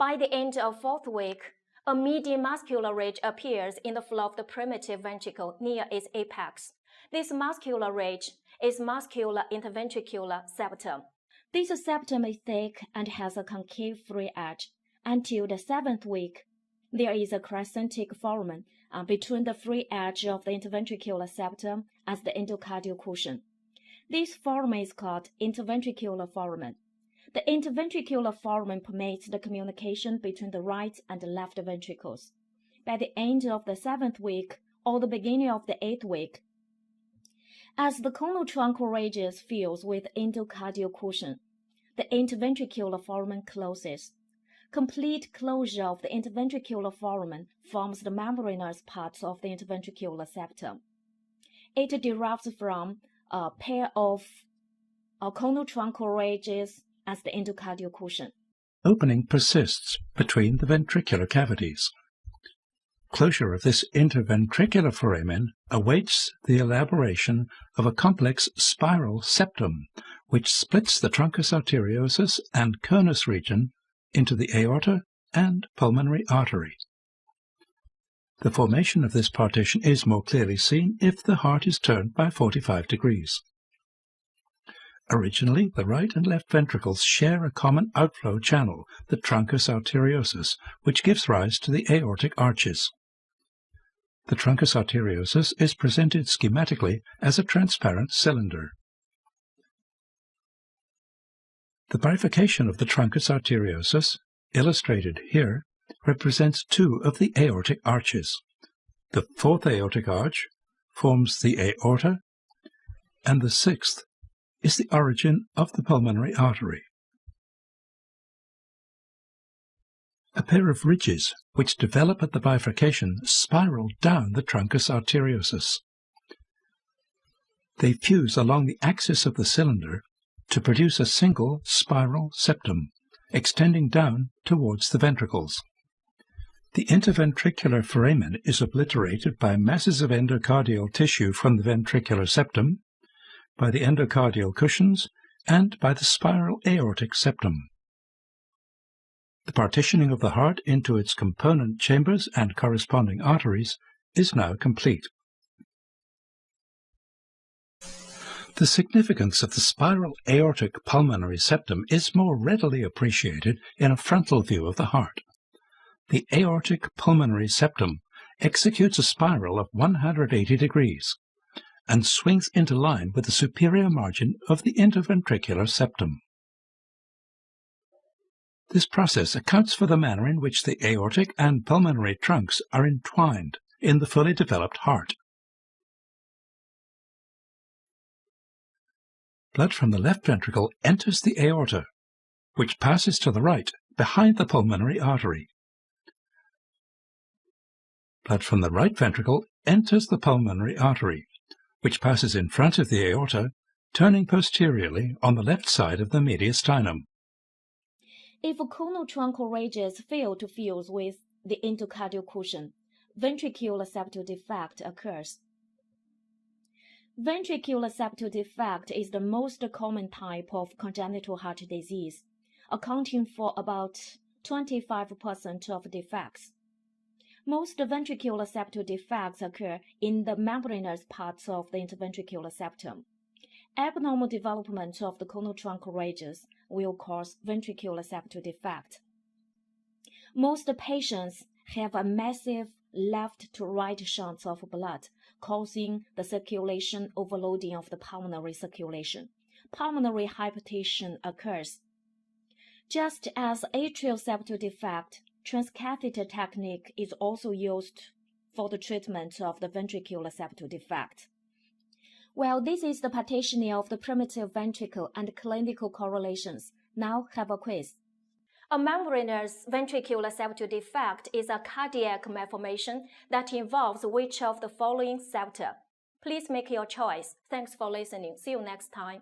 By the end of 4th week, a median muscular ridge appears in the floor of the primitive ventricle near its apex. This muscular ridge is muscular interventricular septum. This septum is thick and has a concave free edge. Until the 7th week, there is a crescentic foramen between the free edge of the interventricular septum as the endocardial cushion. This foramen is called interventricular foramen. The interventricular foramen permits the communication between the right and the left ventricles. By the end of the 7th week or the beginning of the 8th week, as the conotruncal radius fills with endocardial cushion, the interventricular foramen closes. Complete closure of the interventricular foramen forms the membranous part of the interventricular septum. It derives from a pair of conotruncal ridges as the endocardial cushion. Opening persists between the ventricular cavities. Closure of this interventricular foramen awaits the elaboration of a complex spiral septum, which splits the truncus arteriosus and conus region into the aorta and pulmonary artery. The formation of this partition is more clearly seen if the heart is turned by 45 degrees. Originally, the right and left ventricles share a common outflow channel, the truncus arteriosus, which gives rise to the aortic arches. The truncus arteriosus is presented schematically as a transparent cylinder. The bifurcation of the truncus arteriosus, illustrated here, represents two of the aortic arches. The 4th aortic arch forms the aorta, and the 6th is the origin of the pulmonary artery. A pair of ridges which develop at the bifurcation spiral down the truncus arteriosus. They fuse along the axis of the cylinder to produce a single spiral septum, extending down towards the ventricles. The interventricular foramen is obliterated by masses of endocardial tissue from the ventricular septum, by the endocardial cushions, and by the spiral aortic septum. The partitioning of the heart into its component chambers and corresponding arteries is now complete. The significance of the spiral aortic pulmonary septum is more readily appreciated in a frontal view of the heart. The aortic pulmonary septum executes a spiral of 180 degrees and swings into line with the superior margin of the interventricular septum. This process accounts for the manner in which the aortic and pulmonary trunks are entwined in the fully developed heart. Blood from the left ventricle enters the aorta, which passes to the right behind the pulmonary artery. Blood from the right ventricle enters the pulmonary artery, which passes in front of the aorta, turning posteriorly on the left side of the mediastinum. If conotruncal ridges fail to fuse with the endocardial cushion, ventricular septal defect occurs. Ventricular septal defect is the most common type of congenital heart disease, accounting for about 25% of defects. Most ventricular septal defects occur in the membranous parts of the interventricular septum. Abnormal development of the conotruncal ridges will cause ventricular septal defect. Most patients have a massive left to right shunt of blood, causing the circulation overloading of the pulmonary circulation. Pulmonary hypertension occurs. Just as atrial septal defect, transcatheter technique is also used for the treatment of the ventricular septal defect. Well, this is the partitioning of the primitive ventricle and clinical correlations. Now have a quiz. A membranous ventricular septal defect is a cardiac malformation that involves which of the following septa? Please make your choice. Thanks for listening. See you next time.